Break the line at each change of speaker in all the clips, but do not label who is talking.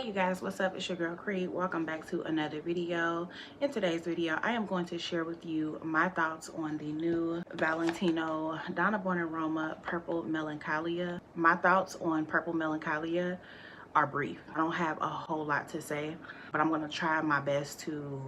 Hey you guys, what's up? It's your girl Cree. Welcome back to another video. In today's video, I am going to share with you my thoughts on the new Valentino Donna Born Aroma Purple Melancholia. My thoughts on Purple Melancholia are brief. I don't have a whole lot to say, but I'm going to try my best to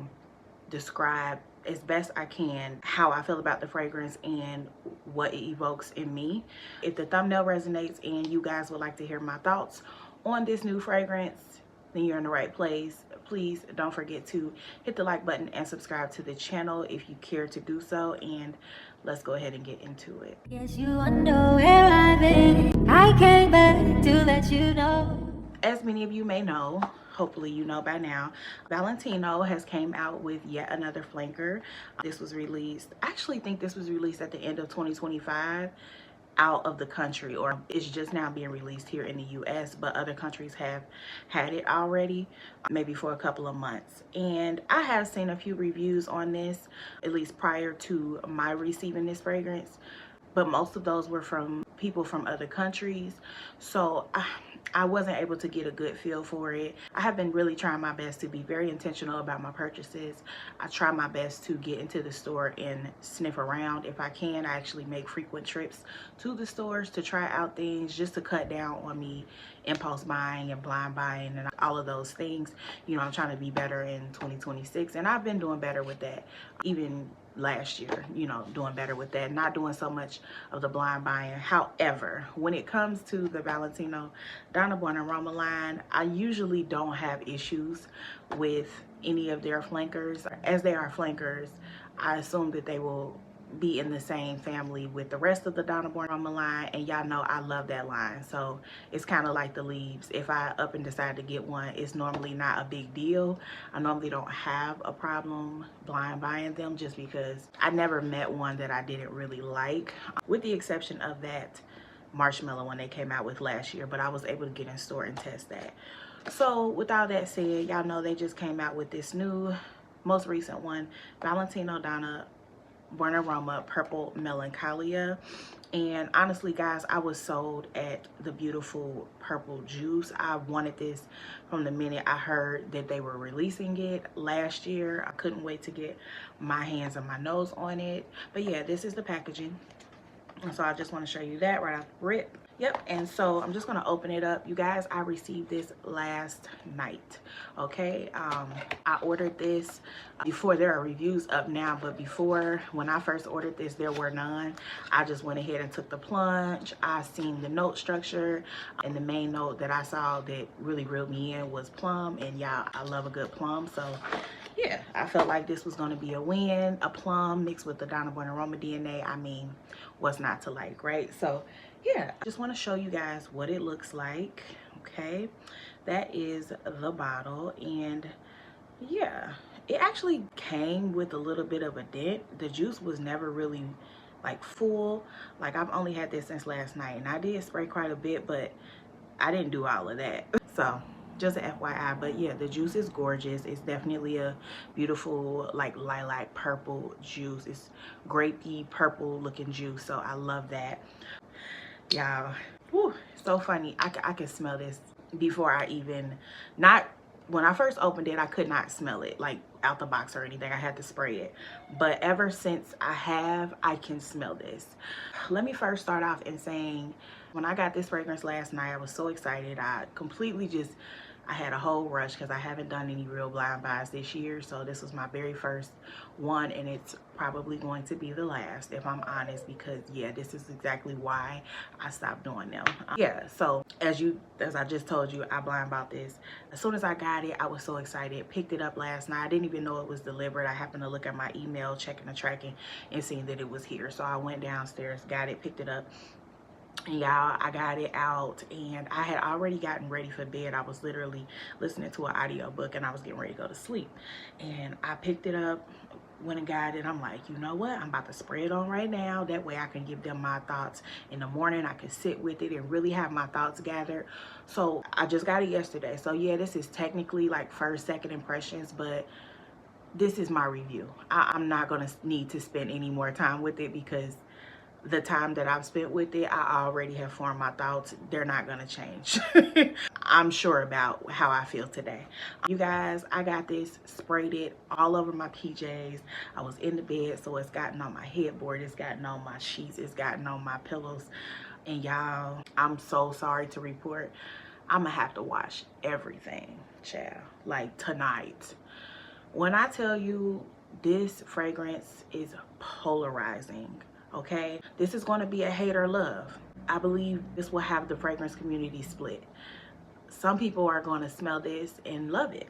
describe as best I can how I feel about the fragrance and what it evokes in me. If the thumbnail resonates and you guys would like to hear my thoughts on this new fragrance, then you're in the right place. Please don't forget to hit the like button and subscribe to the channel if you care to do so, and let's go ahead and get into it.
Yes, you wonder where I've been. I came back to let you know.
As many of you may know, hopefully you know by now, Valentino has came out with yet another flanker. This was released, I actually think this was released at the end of 2025 out of the country, or it's just now being released here in the US, but other countries have had it already, maybe for a couple of months. And I have seen a few reviews on this, at least prior to my receiving this fragrance, but most of those were from people from other countries, so I wasn't able to get a good feel for it. I have been really trying my best to be very intentional about my purchases. I try my best to get into the store and sniff around if I can. I actually make frequent trips to the stores to try out things, just to cut down on me impulse buying and blind buying and all of those things. You know, I'm trying to be better in 2026, and I've been doing better with that. Even last year, you know, doing better with that, not doing so much of the blind buying. However, when it comes to the Valentino Donna Born Aroma line, I usually don't have issues with any of their flankers. As they are flankers, I assume that they will be in the same family with the rest of the Donna Born Aroma line, and y'all know I love that line, so it's kind of like the leaves. If I up and decide to get one, it's normally not a big deal. I normally don't have a problem blind buying them, just because I never met one that I didn't really like, with the exception of that marshmallow one they came out with last year, but I was able to get in store and test that. So with all that said, y'all know they just came out with this new, most recent one, Valentino Donna Born Aroma Purple Melancholia. And honestly guys, I was sold at the beautiful purple juice. I wanted this from the minute I heard that they were releasing it last year. I couldn't wait to get my hands and my nose on it. But yeah, this is the packaging, and so I just want to show you that right off the rip. Yep, and so I'm just gonna open it up. You guys, I received this last night, okay? I ordered this before. There are reviews up now, but before, when I first ordered this, there were none. I just went ahead and took the plunge. I seen the note structure, and the main note that I saw that really reeled me in was plum, and y'all, I love a good plum, so yeah, I felt like this was going to be a win. A plum mixed with the Donna Born Aroma DNA. I mean, what's not to like, right? So yeah, I just want to show you guys what it looks like. Okay, that is the bottle, and yeah, it actually came with a little bit of a dent. The juice was never really like full. Like, I've only had this since last night, and I did spray quite a bit, but I didn't do all of that. So just an FYI, but yeah, the juice is gorgeous. It's definitely a beautiful, like, lilac purple juice. It's grapey purple looking juice, so I love that. Y'all, so funny. I can smell this before I even, not when I first opened it, I could not smell it like out the box or anything. I had to spray it, but ever since I can smell this. Let me first start off in saying, when I got this fragrance last night, I was so excited. I had a whole rush because I haven't done any real blind buys this year, so this was my very first one, and it's probably going to be the last, if I'm honest, because yeah, this is exactly why I stopped doing them. Yeah, so as I just told you, I blind bought this. As soon as I got it, I was so excited. Picked it up last night. I didn't even know it was delivered. I happened to look at my email, checking the tracking, and seeing that it was here. So I went downstairs, got it, picked it up. And y'all, I got it out, and I had already gotten ready for bed. I was literally listening to an audiobook, and I was getting ready to go to sleep. And I picked it up, went and got it. I'm like, you know what? I'm about to spray it on right now. That way I can give them my thoughts in the morning. I can sit with it and really have my thoughts gathered. So I just got it yesterday. So yeah, this is technically like first, second impressions, but this is my review. I'm not going to need to spend any more time with it because the time that I've spent with it, I already have formed my thoughts. They're not gonna change. I'm sure about how I feel today. You guys, I got this sprayed it all over my PJs. I was in the bed, so it's gotten on my headboard, it's gotten on my sheets, it's gotten on my pillows. And y'all, I'm so sorry to report, I'm gonna have to wash everything, child, like tonight. When I tell you this fragrance is polarizing, okay? This is going to be a hate or love. I believe this will have the fragrance community split. Some people are going to smell this and love it,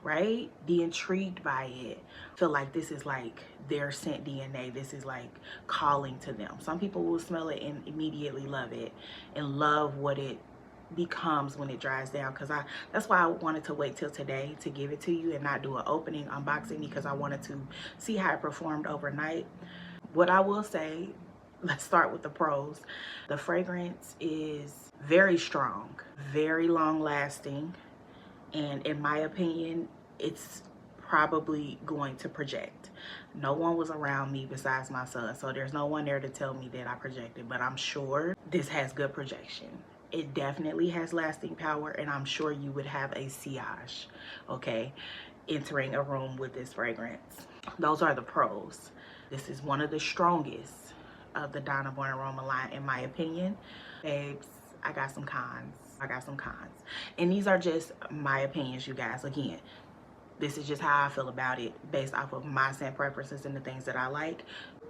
right? Be intrigued by it. Feel like this is like their scent DNA. This is like calling to them. Some people will smell it and immediately love it and love what it becomes when it dries down, because that's why I wanted to wait till today to give it to you and not do an opening unboxing, because I wanted to see how it performed overnight. What I will say, let's start with the pros. The fragrance is very strong, very long lasting, and in my opinion, it's probably going to project. No one was around me besides my son, so there's no one there to tell me that I projected, but I'm sure this has good projection. It definitely has lasting power, and I'm sure you would have a sillage, okay, entering a room with this fragrance. Those are the pros. This is one of the strongest of the Donna Born Aroma line, in my opinion. Babes, I got some cons. I got some cons. And these are just my opinions, you guys. Again, this is just how I feel about it based off of my scent preferences and the things that I like.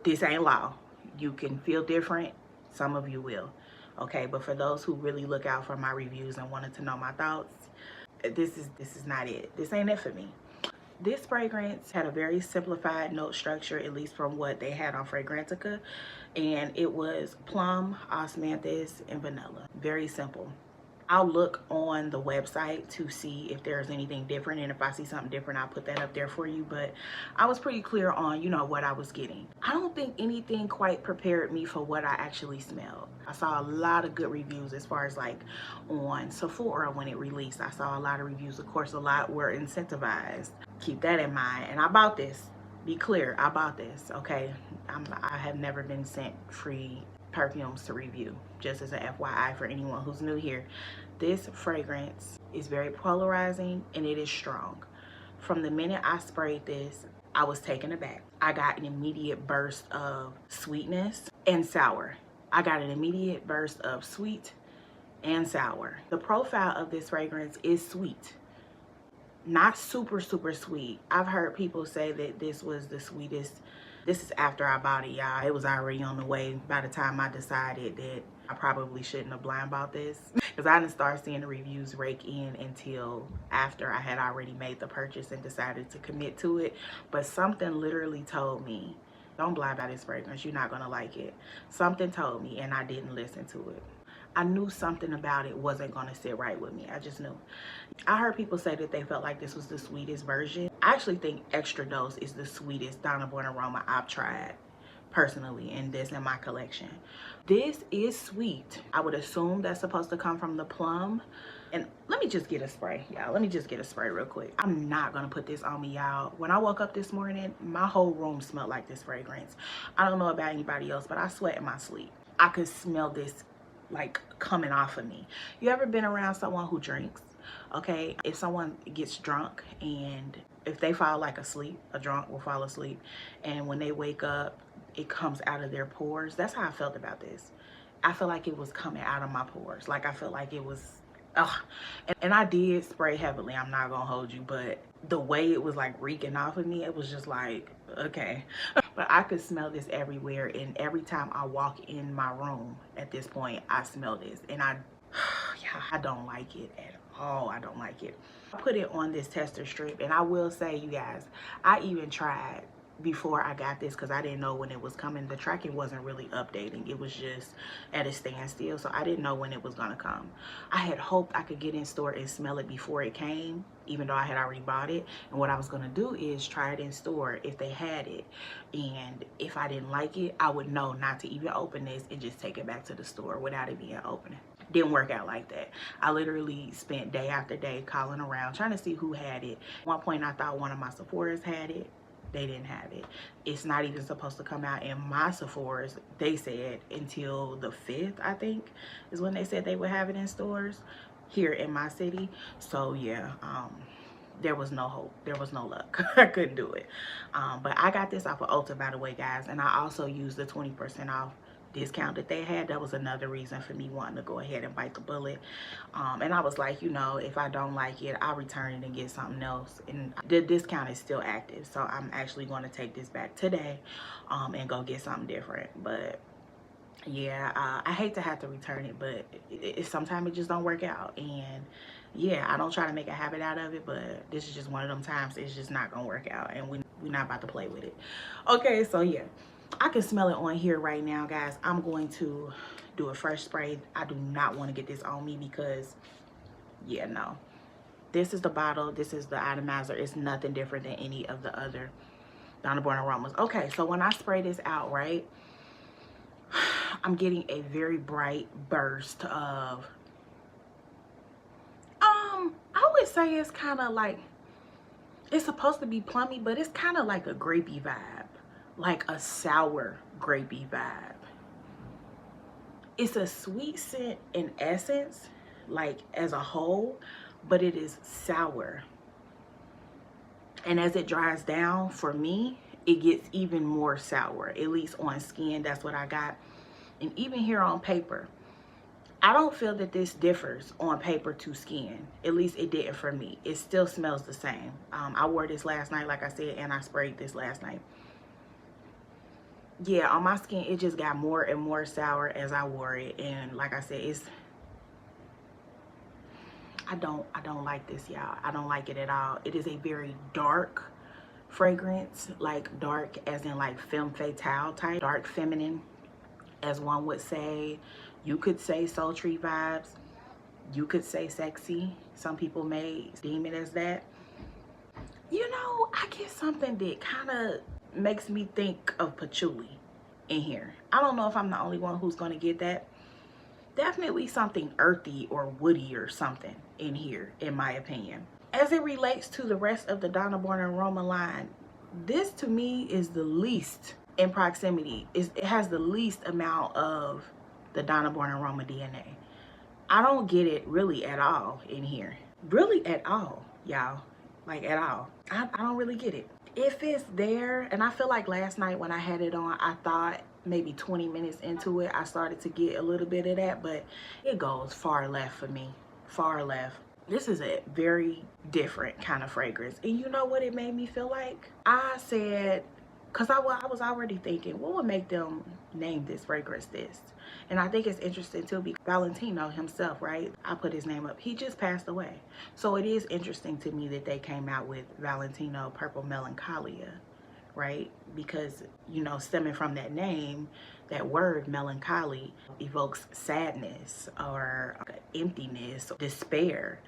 This ain't law. You can feel different. Some of you will. Okay, but for those who really look out for my reviews and wanted to know my thoughts, this is not it. This ain't it for me. This fragrance had a very simplified note structure, at least from what they had on Fragrantica, and it was plum, osmanthus, and vanilla. Very simple. I'll look on the website to see if there's anything different, and if I see something different, I'll put that up there for you. But I was pretty clear on, you know, what I was getting. I don't think anything quite prepared me for what I actually smelled. I saw a lot of good reviews as far as like on Sephora when it released. I saw a lot of reviews. Of course, a lot were incentivized. Keep that in mind. And I bought this. Be clear, I bought this, okay? I have never been sent free perfumes to review, just as an FYI for anyone who's new here. This fragrance is very polarizing and it is strong. From the minute I sprayed this, I was taken aback. I got an immediate burst of sweetness and sour. I got an immediate burst of sweet and sour. The profile of this fragrance is sweet. Not super sweet. I've heard people say that this was the sweetest. This is after I bought it, y'all. It was already on the way by the time I decided that I probably shouldn't have blind bought this, because I didn't start seeing the reviews rake in until after I had already made the purchase and decided to commit to it. But something literally told me, don't blind buy this fragrance, you're not gonna like it. Something told me, and I didn't listen to it. I knew something about it wasn't gonna sit right with me. I just knew. I heard people say that they felt like this was the sweetest version. I actually think Extra Dose is the sweetest Donna Born Aroma I've tried personally, and this in my collection. This is sweet. I would assume that's supposed to come from the plum. And let me just get a spray, y'all. Let me just get a spray real quick. I'm not gonna put this on me, y'all. When I woke up this morning, my whole room smelled like this fragrance. I don't know about anybody else, but I sweat in my sleep. I could smell this like coming off of me. You ever been around someone who drinks? Okay, if someone gets drunk and if they fall like asleep, a drunk will fall asleep, and when they wake up, it comes out of their pores. That's how I felt about this. I feel like it was coming out of my pores. Like I felt like it was, ugh. And I did spray heavily, I'm not gonna hold you, but the way it was like reeking off of me, it was just like, okay. But I could smell this everywhere, and every time I walk in my room at this point, I smell this, and yeah, I don't like it at all. I don't like it. I put it on this tester strip, and I will say, you guys, I even tried before I got this, because I didn't know when it was coming. The tracking wasn't really updating. It was just at a standstill, so I didn't know when it was gonna come. I had hoped I could get in store and smell it before it came, even though I had already bought it. And what I was gonna do is try it in store if they had it, and if I didn't like it, I would know not to even open this and just take it back to the store without it being open. Didn't work out like that. I literally spent day after day calling around trying to see who had it. At one point I thought one of my Sephora's had it. they didn't have it. It's not even supposed to come out in my Sephora's, they said, until the 5th, I think, is when they said they would have it in stores here in my city. So yeah, there was no hope, there was no luck. I couldn't do it. But I got this off of Ulta, by the way, guys, and I also used the 20% off discount that they had. That was another reason for me wanting to go ahead and bite the bullet. And I was like, you know, if I don't like it, I'll return it and get something else. And the discount is still active, so I'm actually going to take this back today and go get something different. But yeah, I hate to have to return it, but sometimes it just don't work out. And yeah, I don't try to make a habit out of it, but this is just one of them times it's just not gonna work out, and we're not about to play with it. Okay, so yeah, I can smell it on here right now, guys. I'm going to do a fresh spray. I do not want to get this on me because, yeah, no. This is the bottle. This is the atomizer. It's nothing different than any of the other Donna Born aromas. Okay, so when I spray this out, right, I'm getting a very bright burst of, I would say it's kind of like, it's supposed to be plummy, but it's kind of like a grapey vibe. Like a sour grapey vibe. It's a sweet scent in essence, like as a whole, but it is sour. And as it dries down, for me, it gets even more sour. At least on skin, that's what I got. And even here on paper, I don't feel that this differs on paper to skin. At least it didn't for me. It still smells the same. I wore this last night, like I said, and I sprayed this last night. Yeah, on my skin, it just got more and more sour as I wore it. And like I said, it's, I don't like this, y'all. I don't like it at all. It is a very dark fragrance, like dark as in like femme fatale type, dark feminine, as one would say. You could say sultry vibes. You could say sexy. Some people may deem it as that. You know, I get something that kind of makes me think of patchouli in here. I don't know if I'm the only one who's going to get that. Definitely something earthy or woody or something in here, in my opinion. As it relates to the rest of the Donna Born aroma line, this to me is the least in proximity. It has the least amount of the Donna Born aroma DNA. I don't get it really at all in here. Really at all, y'all. Like at all. I don't really get it. If it's there, and I feel like last night when I had it on, I thought maybe 20 minutes into it, I started to get a little bit of that, but it goes far left for me. Far left. This is a very different kind of fragrance. And you know what it made me feel like? I said, because I was already thinking, what would make them name this fragrance this? And I think it's interesting too, because Valentino himself, right? I put his name up. He just passed away. So it is interesting to me that they came out with Valentino Purple Melancholia, right? Because, you know, stemming from that name, that word melancholy evokes sadness or emptiness, despair.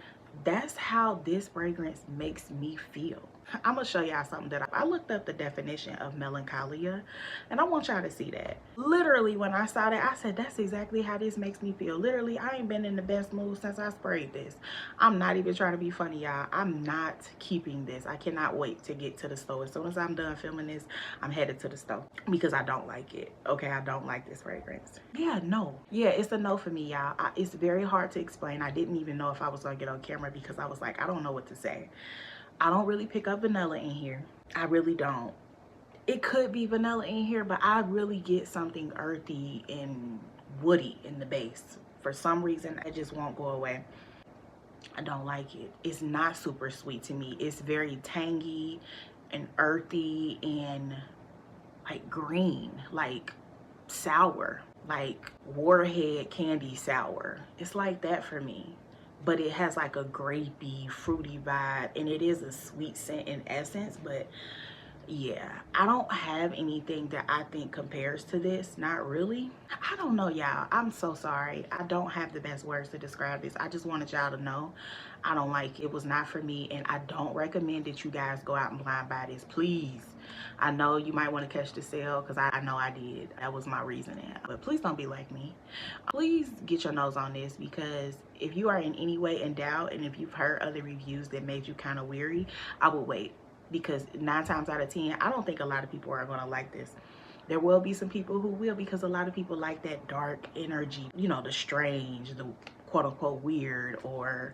That's how this fragrance makes me feel. I'm gonna show y'all something that I looked up the definition of melancholia, and I want y'all to see that. Literally, when I saw that, I said, that's exactly how this makes me feel. Literally, I ain't been in the best mood since I sprayed this. I'm not even trying to be funny, y'all. I'm not keeping this. I cannot wait to get to the store. As soon as I'm done filming this, I'm headed to the store because I don't like it. Okay, I don't like this fragrance. Yeah, no. Yeah, it's a no for me, y'all. It's very hard to explain. I didn't even know if I was gonna get on camera because I was like, I don't know what to say. I don't really pick up vanilla in here. I really don't. It could be vanilla in here, but I really get something earthy and woody in the base. For some reason, it just won't go away. I don't like it. It's not super sweet to me. It's very tangy and earthy and like green, like sour, like Warhead candy sour. It's like that for me. But it has like a grapey, fruity vibe, and it is a sweet scent in essence. But yeah, I don't have anything that I think compares to this. Not really. I don't know, y'all. I'm so sorry. I don't have the best words to describe this. I just wanted y'all to know I don't like it. It was not for me, and I don't recommend that you guys go out and blind buy this, please. I know you might want to catch the sale because I know I did. That was my reasoning. But please don't be like me. Please get your nose on this, because if you are in any way in doubt and if you've heard other reviews that made you kind of weary, I would wait. because 9 times out of 10, I don't think a lot of people are gonna like this. There will be some people who will, because a lot of people like that dark energy, you know, the strange, the quote unquote weird, or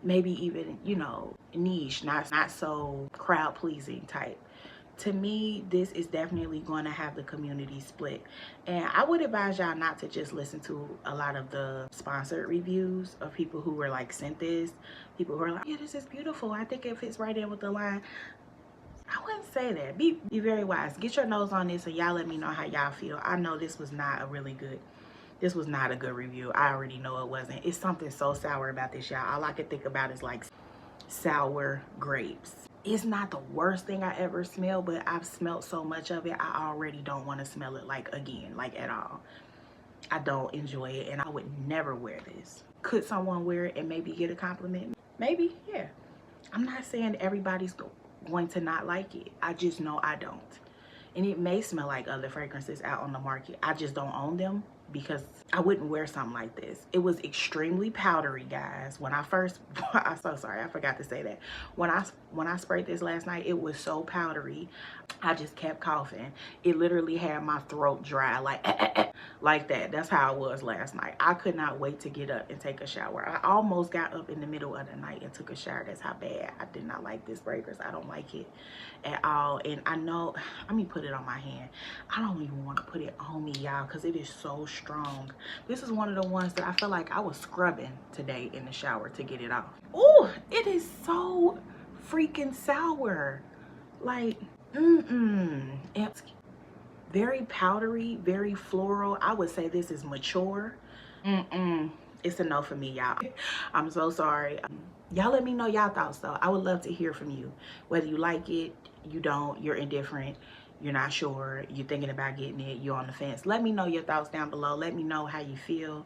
maybe even, you know, niche, not so crowd pleasing type. To me, this is definitely going to have the community split. And I would advise y'all not to just listen to a lot of the sponsored reviews of people who were like sent this. People who are like, yeah, this is beautiful, I think it fits right in with the line. I wouldn't say that. Be very wise. Get your nose on this and y'all let me know how y'all feel. I know this was not a this was not a good review. I already know it wasn't. It's something so sour about this, y'all. All I can think about is like sour grapes. It's not the worst thing I ever smelled, but I've smelled so much of it, I already don't want to smell it like again, like at all. I don't enjoy it, and I would never wear this. Could someone wear it and maybe get a compliment? Maybe, yeah. I'm not saying everybody's going to not like it. I just know I don't. And it may smell like other fragrances out on the market. I just don't own them, because I wouldn't wear something like this. It was extremely powdery, guys. When I first, I'm so sorry, I forgot to say that. When I sprayed this last night, it was so powdery, I just kept coughing. It literally had my throat dry, like like that. That's how it was last night. I could not wait to get up and take a shower. I almost got up in the middle of the night and took a shower. That's how bad I did not like this fragrance. I don't like it at all. And I know, let me put it on my hand. I don't even want to put it on me, y'all, because it is so strong. This is one of the ones that I feel like I was scrubbing today in the shower to get it off. Oh, it is so freaking sour. Like, it's very powdery, very floral. I would say this is mature. It's a no for me, y'all. I'm so sorry. Y'all let me know y'all thoughts though. I would love to hear from you. Whether you like it, you don't, you're indifferent, you're not sure, you're thinking about getting it, you're on the fence. Let me know your thoughts down below. Let me know how you feel.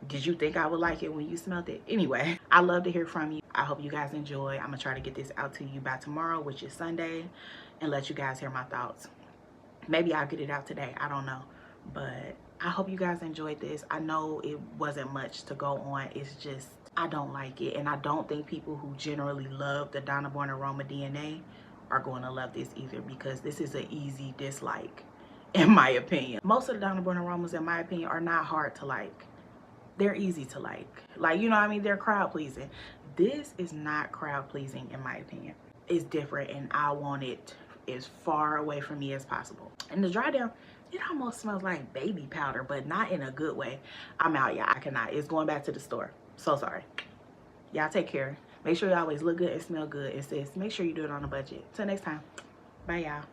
Did you think I would like it when you smelled it? Anyway, I love to hear from you. I hope you guys enjoy. I'm gonna try to get this out to you by tomorrow, which is Sunday, and let you guys hear my thoughts. Maybe I'll get it out today, I don't know. But I hope you guys enjoyed this. I know it wasn't much to go on. It's just, I don't like it. And I don't think people who generally love the Donna Born Aroma DNA are going to love this either, because this is an easy dislike, in my opinion. Most of the Donna Born Aromas, in my opinion, are not hard to like. They're easy to like. Like, you know what I mean? They're crowd pleasing. This is not crowd pleasing, in my opinion. It's different, and I want it as far away from me as possible. And the dry down, it almost smells like baby powder, but not in a good way. I'm out, y'all. I cannot. It's going back to the store. So sorry. Y'all take care. Make sure you always look good and smell good. And sis, make sure you do it on a budget. Till next time. Bye, y'all.